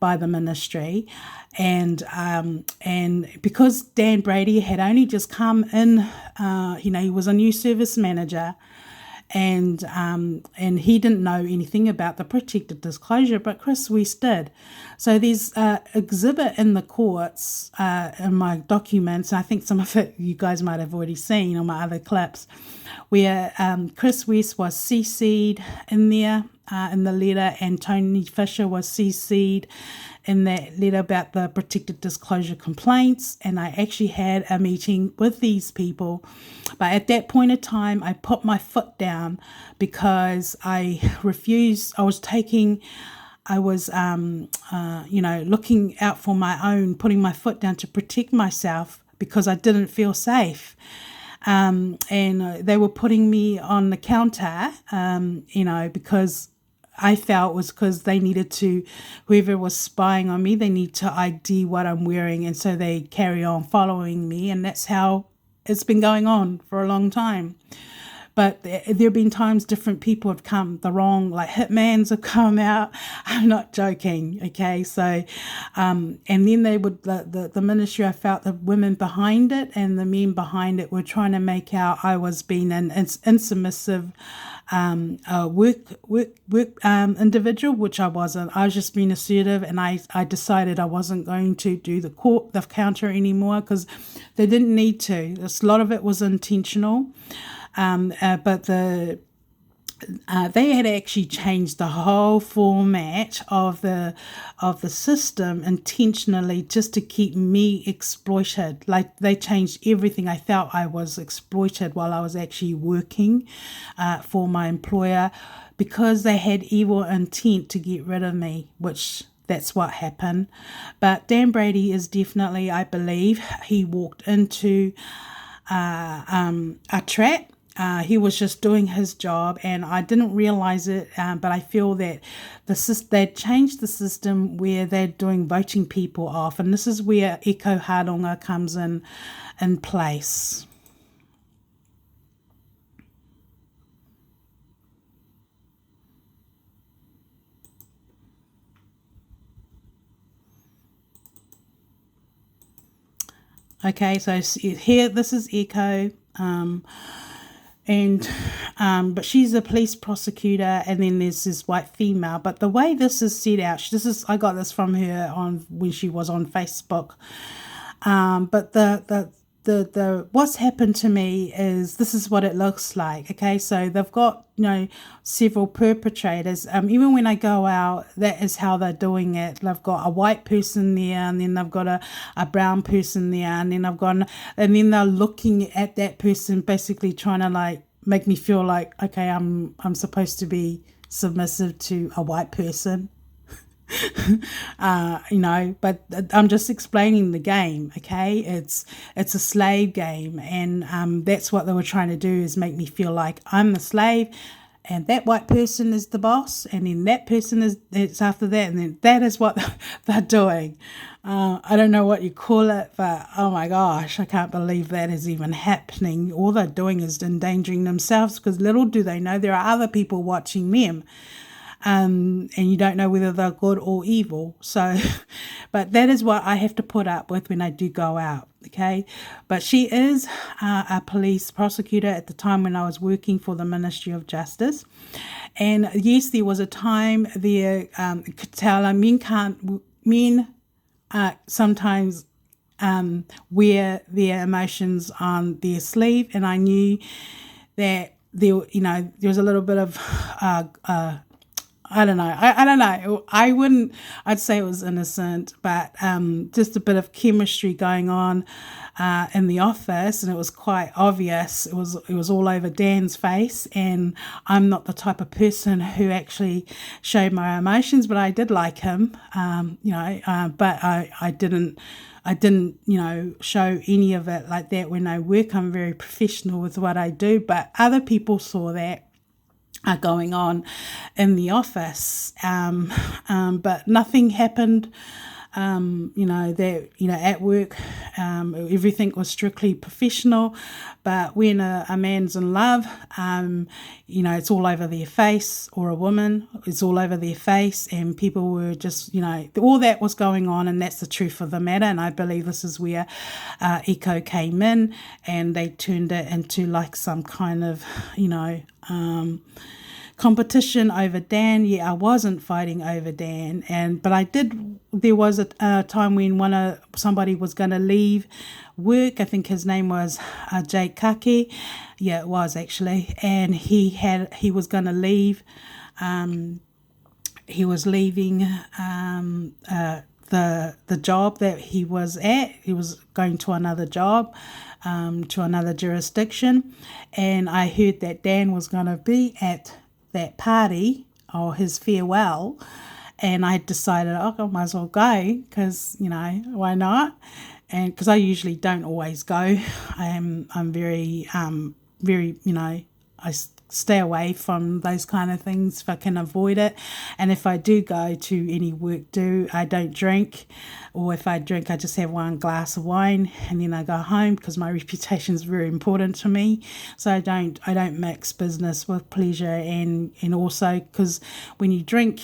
by the ministry, and because Dan Brady had only just come in, he was a new service manager. And he didn't know anything about the protected disclosure, but Chris West did. So there's exhibit in the courts in my documents. I think some of it you guys might have already seen on my other clips, where Chris West was CC'd in there in the letter, and Tony Fisher was CC'd in that letter about the protected disclosure complaints. And I actually had a meeting with these people. But at that point in time, I put my foot down because I refused. I was looking out for my own, putting my foot down to protect myself because I didn't feel safe. And they were putting me on the counter, because I felt was because they needed to, whoever was spying on me, they need to ID what I'm wearing. And so they carry on following me. And that's how it's been going on for a long time. But there have been times different people have come, the wrong, like hitmans have come out. I'm not joking, okay? So, and then they would, the ministry, I felt the women behind it and the men behind it were trying to make out I was being an insubmissive individual, which I wasn't. I was just being assertive, and I decided I wasn't going to do the counter anymore because they didn't need to. A lot of it was intentional. But they had actually changed the whole format of the system intentionally just to keep me exploited. Like they changed everything. I felt I was exploited while I was actually working for my employer because they had evil intent to get rid of me, which that's what happened. But Dan Brady is definitely, I believe, he walked into a trap. he was just doing his job, and I didn't realize it, but I feel that they'd changed the system where they're doing voting people off, and this is where Eco Haronga comes in place. Okay, so here, this is Eco, and but she's a police prosecutor, and then there's this white female. But the way this is set out, I got this from her on when she was on Facebook. But the what's happened to me is this is what it looks like. Okay, so they've got several perpetrators. Even when I go out, that is how they're doing it. They've got a white person there, and then they've got a brown person there, and then they're looking at that person, basically trying to make me feel like, okay, I'm supposed to be submissive to a white person. But I'm just explaining the game. Okay, it's a slave game, and that's what they were trying to do, is make me feel like I'm the slave, and that white person is the boss, and then that person it's after that, and then that is what they're doing. I don't know what you call it, but oh my gosh, I can't believe that is even happening. All they're doing is endangering themselves, because little do they know there are other people watching them. And you don't know whether they're good or evil. So, but that is what I have to put up with when I do go out, okay? But she is a police prosecutor at the time when I was working for the Ministry of Justice. And yes, there was a time there, could tell men sometimes wear their emotions on their sleeve, and I knew that there was a little bit of I don't know. I don't know. I'd say it was innocent, but just a bit of chemistry going on in the office, and it was quite obvious. It was all over Dan's face, and I'm not the type of person who actually showed my emotions, but I did like him, but I didn't, show any of it like that when I work. I'm very professional with what I do, but other people saw that are going on in the office, but nothing happened. At work, everything was strictly professional. But when a man's in love, it's all over their face, or a woman, it's all over their face, and people were just, all that was going on, and that's the truth of the matter. And I believe this is where Eco came in, and they turned it into like some kind of, competition over Dan. Yeah, I wasn't fighting over Dan, but I did. There was a time when somebody was going to leave work. I think his name was Jake Kaki. Yeah, it was actually, and he was going to leave. He was leaving the job that he was at. He was going to another job, to another jurisdiction, and I heard that Dan was going to be at that party, or his farewell, and I decided, I might as well go, because why not? And because I usually don't always go, I'm very I stay away from those kind of things if I can avoid it. And if I do go to any work I don't drink, or if I drink, I just have one glass of wine and then I go home, because my reputation is very important to me. So I don't mix business with pleasure, and also because when you drink,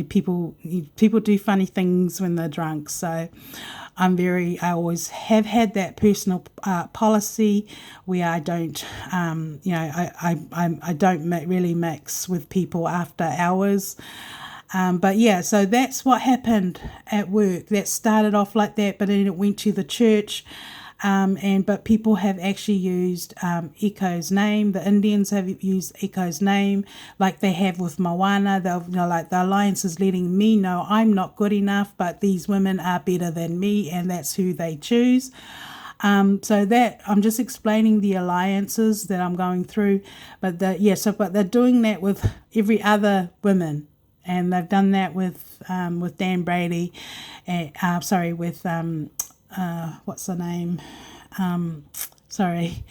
people do funny things when they're drunk. So I always have had that personal policy where I don't, I don't really mix with people after hours. But yeah, so that's what happened at work. That started off like that, but then it went to the church. But people have actually used Eco's name. The Indians have used Eco's name, like they have with Moana. Like the alliance is letting me know I'm not good enough, but these women are better than me, and that's who they choose. So that I'm just explaining the alliances that I'm going through, but they're doing that with every other woman, and they've done that with Dan Brady, with what's the name? Sorry.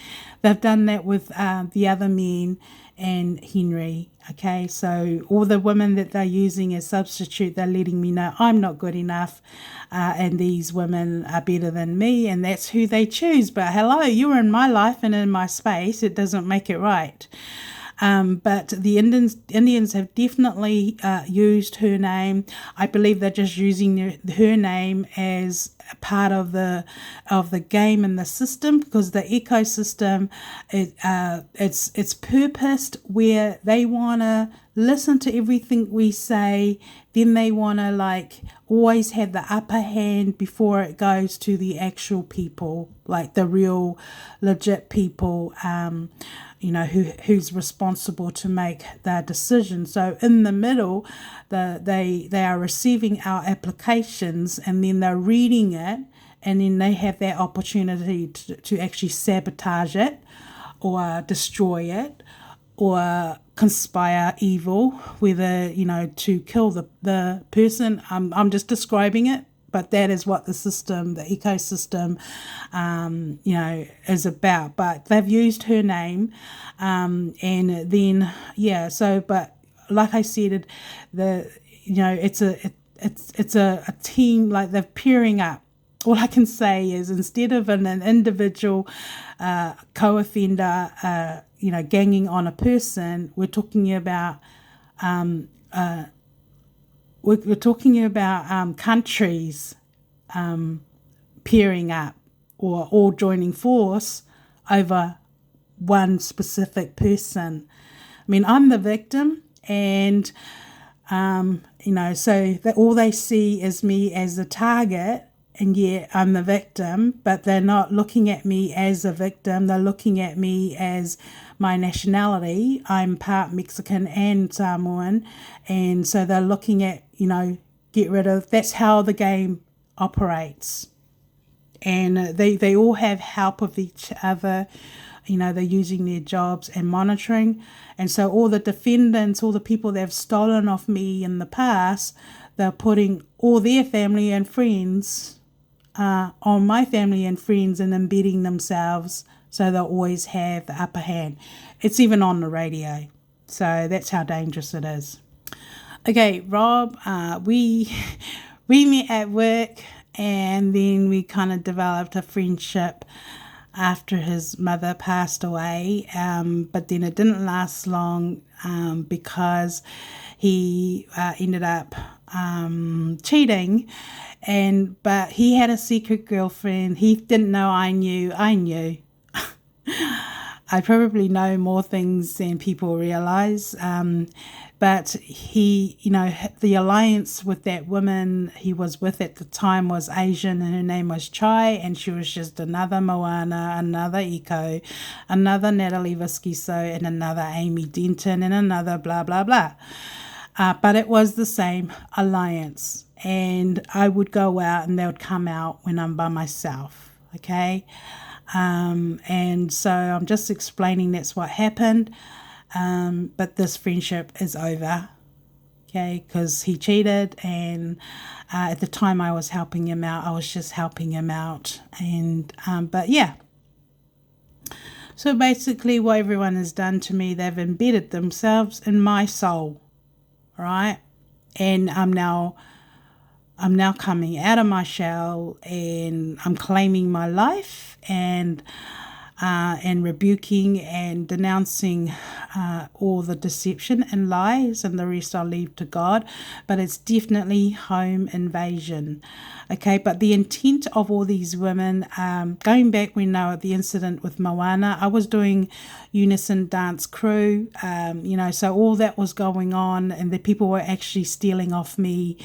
They've done that with the other men and Henry. Okay, so all the women that they're using as substitute, they're letting me know I'm not good enough, and these women are better than me, and that's who they choose. But hello, you're in my life and in my space. It doesn't make it right. But the Indians have definitely used her name. I believe they're just using her name as a part of the game and the system, because the ecosystem, it's purposed where they want to listen to everything we say. Then they want to like always have the upper hand before it goes to the actual people, like the real legit people, who's responsible to make their decision. So in the middle, they are receiving our applications, and then they're reading it, and then they have that opportunity to actually sabotage it or destroy it or conspire evil, whether, to kill the person. I'm just describing it, but that is what the system, the ecosystem, is about. But they've used her name, and then but like I said, it's a team, like they're pairing up. All I can say is, instead of an individual co-offender, ganging on a person, we're talking about countries pairing up or all joining force over one specific person. I mean, I'm the victim, and so that all they see is me as the target, and yet I'm the victim, but they're not looking at me as a victim. They're looking at me as my nationality. I'm part Mexican and Samoan, and so they're looking at, get rid of. That's how the game operates. And they all have help of each other. They're using their jobs and monitoring. And so all the defendants, all the people that have stolen off me in the past, they're putting all their family and friends on my family and friends and embedding themselves, so they'll always have the upper hand. It's even on the radio. So that's how dangerous it is. Okay, Rob, we met at work, and then we kind of developed a friendship after his mother passed away, but then it didn't last long because he ended up cheating, but he had a secret girlfriend. He didn't know I knew. I probably know more things than people realize, but he, the alliance with that woman he was with at the time was Asian, and her name was Chai, and she was just another Moana, another Eco, another Natalie Visciso, and another Amy Denton, and another blah, blah, blah. But it was the same alliance, and I would go out and they would come out when I'm by myself, okay? And so I'm just explaining that's what happened, but this friendship is over, okay, because he cheated, and at the time I was helping him out. I was just helping him out, and but yeah. So basically what everyone has done to me, they've embedded themselves in my soul, right? And I'm now coming out of my shell, and I'm claiming my life, and rebuking and denouncing all the deception and lies, and the rest I'll leave to God. But it's definitely home invasion. Okay, but the intent of all these women, going back when they were at the incident with Moana, I was doing unison dance crew, so all that was going on, and the people were actually stealing off me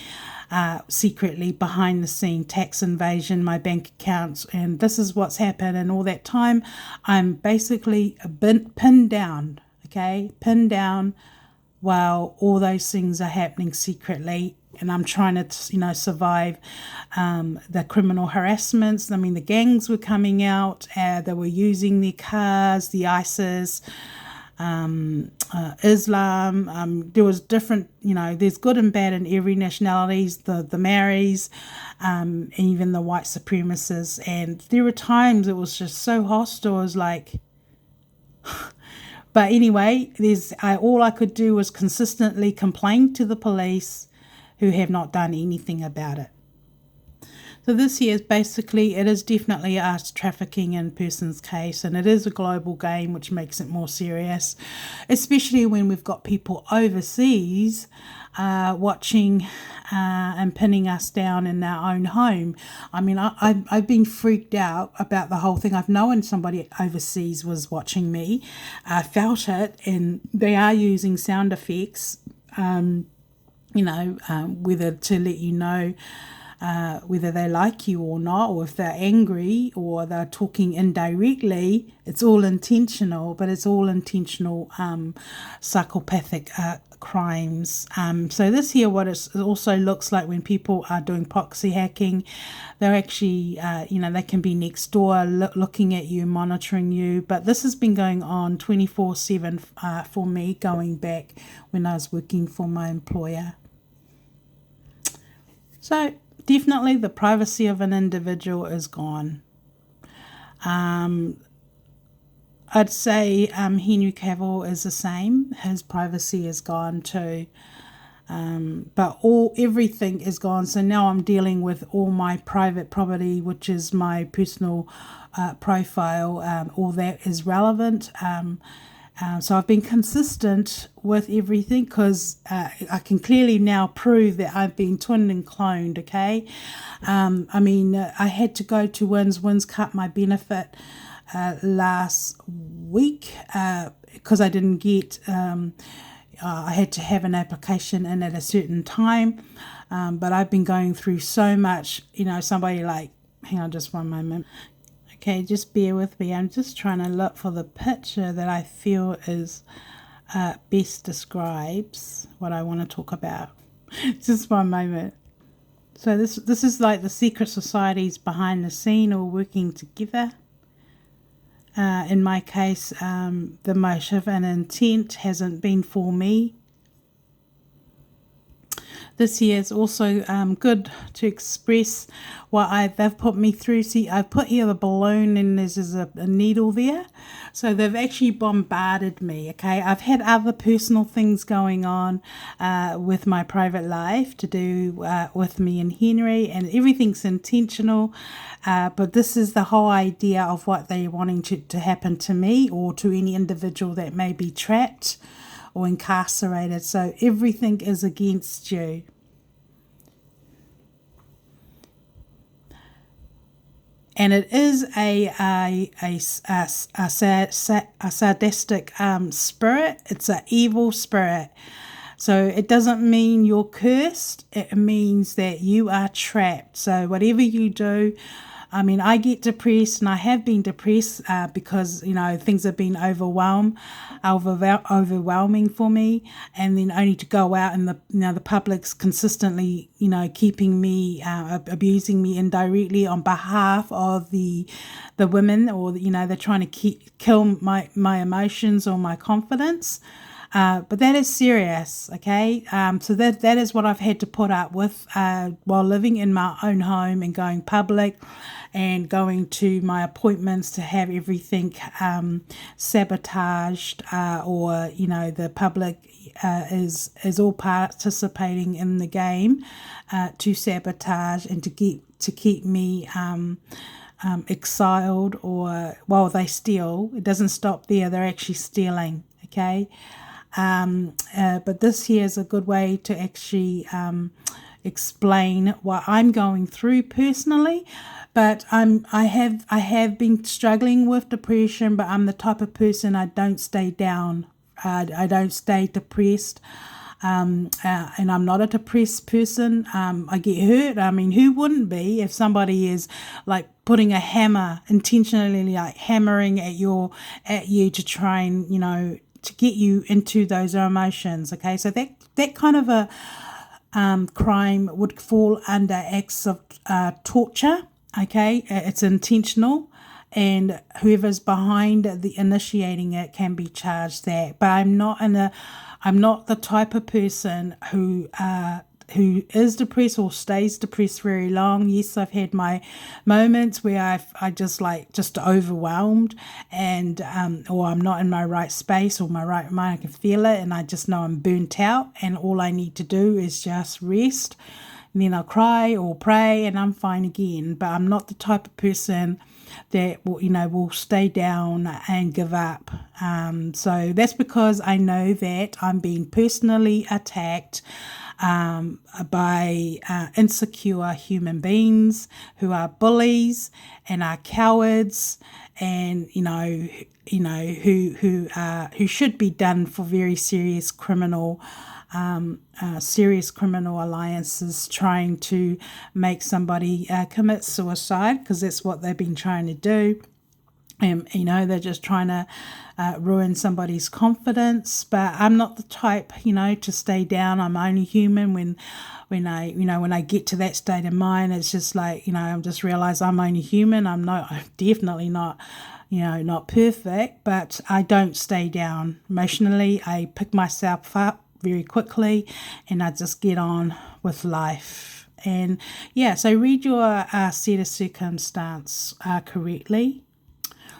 secretly behind the scene, tax invasion, my bank accounts, and this is what's happened. And all that time I'm basically pinned down while all those things are happening secretly, and I'm trying to survive the criminal harassments. I mean, the gangs were coming out, they were using their cars, the ISIS, Islam. There was different, there's good and bad in every nationalities, the Maoris, even the white supremacists. And there were times it was just so hostile. It was like, but anyway, all I could do was consistently complain to the police who have not done anything about it. So this here is basically, it is definitely a trafficking in persons case, and it is a global game, which makes it more serious, especially when we've got people overseas watching and pinning us down in our own home. I mean, I've been freaked out about the whole thing. I've known somebody overseas was watching me. I felt it, and they are using sound effects, whether to let you know whether they like you or not, or if they're angry or they're talking indirectly. It's all intentional, but it's all intentional psychopathic crimes. So this here, what it also looks like when people are doing proxy hacking, they're actually, they can be next door looking at you, monitoring you. But this has been going on 24/7 for me, going back when I was working for my employer. So definitely the privacy of an individual is gone. I'd say Henry Cavill is the same. His privacy is gone too. But everything is gone. So now I'm dealing with all my private property, which is my personal profile. All that is relevant. So I've been consistent with everything because I can clearly now prove that I've been twinned and cloned, okay? I had to go to Wins cut my benefit last week because I didn't get... I had to have an application in at a certain time, but I've been going through so much, somebody like... Hang on just one moment. Okay, just bear with me. I'm just trying to look for the picture that I feel is best describes what I want to talk about. Just one moment. So this is like the secret societies behind the scene all working together. In my case, the motive and intent hasn't been for me. This year is also good to express what they've put me through. See, I've put here the balloon and there's a needle there. So they've actually bombarded me, okay? I've had other personal things going on with my private life to do with me and Henry, and everything's intentional. But this is the whole idea of what they're wanting to happen to me or to any individual that may be trapped or incarcerated. So everything is against you. And it is a sadistic spirit. It's an evil spirit. So it doesn't mean you're cursed. It means that you are trapped. So whatever you do, I get depressed, and I have been depressed because, things have been overwhelming for me. And then only to go out and the public's consistently, keeping me, abusing me indirectly on behalf of the women, or, they're trying to kill my emotions or my confidence. But that is serious, okay? So that is what I've had to put up with while living in my own home and going public and going to my appointments to have everything sabotaged, or the public is all participating in the game to sabotage and to keep me exiled, or while they steal. It doesn't stop there. They're actually stealing, okay? But this here is a good way to actually explain what I'm going through personally. But I have been struggling with depression, but I'm the type of person, I don't stay down. I don't stay depressed. And I'm not a depressed person. I get hurt. Who wouldn't be if somebody is like putting a hammer, intentionally like hammering at you to try and, to get you into those emotions, okay? So that kind of a crime would fall under acts of torture, okay? It's intentional, and whoever's behind the initiating it can be charged that. But I'm not the type of person who is depressed or stays depressed very long. Yes, I've had my moments where I just overwhelmed, and or I'm not in my right space or my right mind. I can feel it, and I just know I'm burnt out, and all I need to do is just rest. And then I'll cry or pray and I'm fine again. But I'm not the type of person that will stay down and give up. So that's because I know that I'm being personally attacked by insecure human beings who are bullies and are cowards, and who should be done for very serious criminal alliances, trying to make somebody commit suicide, because that's what they've been trying to do. And they're just trying to ruin somebody's confidence. But I'm not the type to stay down. I'm only human. When I get to that state of mind, it's just like I just realize I'm only human. I'm definitely not not perfect, but I don't stay down emotionally. I pick myself up very quickly and I just get on with life. And so read your set of circumstance correctly.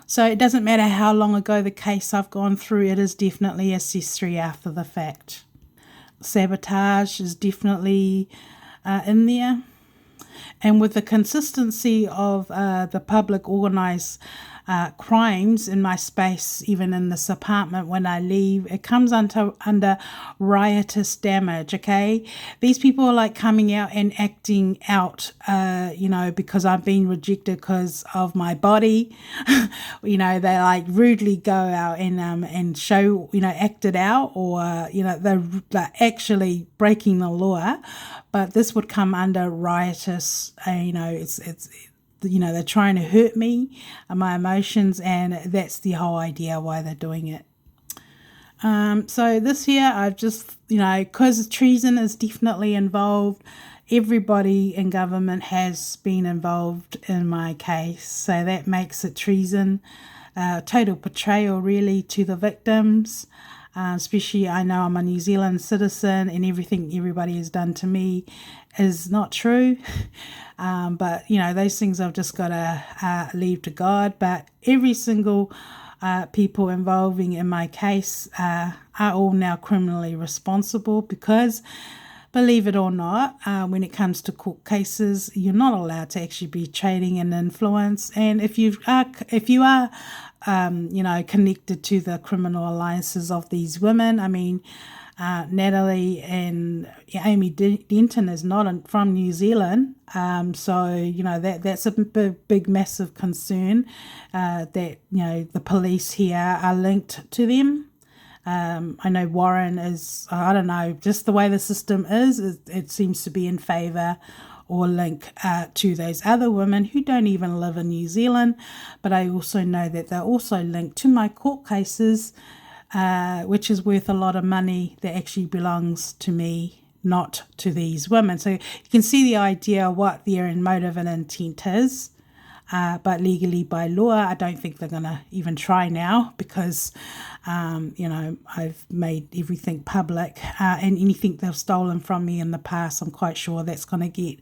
So it doesn't matter how long ago the case I've gone through, it is definitely accessory after the fact. Sabotage is definitely in there. And with the consistency of the public organised crimes in my space, even in this apartment when I leave, it comes under riotous damage, okay? These people are like coming out and acting out, because I've been rejected because of my body. They like rudely go out and show, act it out, or, they're actually breaking the law. But this would come under riotous, they're trying to hurt me, my emotions, and that's the whole idea why they're doing it. So this year I've just, because treason is definitely involved, everybody in government has been involved in my case. So that makes it treason, total betrayal really to the victims. Especially I know I'm a New Zealand citizen and everything everybody has done to me is not true. But, those things I've just got to leave to God. But every single people involving in my case are all now criminally responsible, because, believe it or not, when it comes to court cases, you're not allowed to actually be trading in influence. And if you are connected to the criminal alliances of these women, I mean, Natalie and Amy Denton is not from New Zealand, so that's a big massive concern, that the police here are linked to them. I know Warren is, I don't know, just the way the system is, it seems to be in favour or link to those other women who don't even live in New Zealand. But I also know that they're also linked to my court cases, which is worth a lot of money that actually belongs to me, not to these women. So you can see the idea of what their motive and intent is. But legally, by law, I don't think they're going to even try now, because, I've made everything public, and anything they've stolen from me in the past, I'm quite sure that's going to get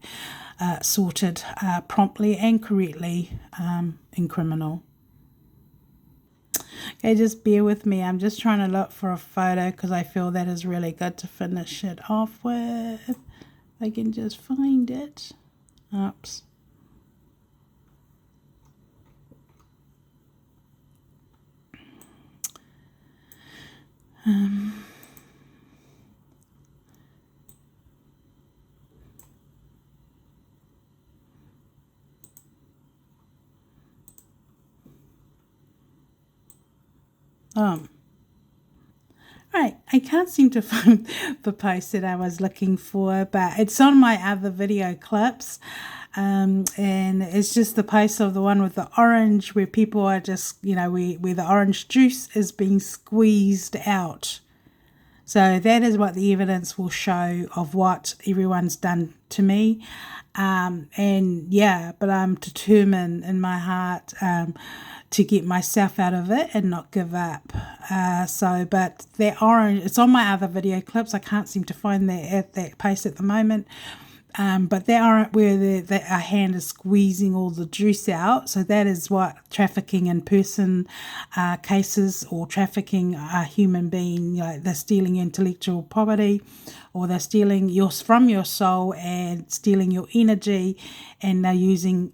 sorted promptly and correctly in criminal. Okay, just bear with me. I'm just trying to look for a photo because I feel that is really good to finish it off with. If I can just find it. Oops. Right, I can't seem to find the post that I was looking for, but it's on my other video clips, and it's just the post of the one with the orange, where people are just, where the orange juice is being squeezed out. So that is what the evidence will show of what everyone's done to me. And yeah, but I'm determined in my heart to get myself out of it and not give up. But there are, it's on my other video clips. I can't seem to find that at that pace at the moment. But they aren't where our hand is squeezing all the juice out. So that is what trafficking in person cases, or trafficking a human being. They're stealing intellectual property, or they're stealing from your soul and stealing your energy, and they're using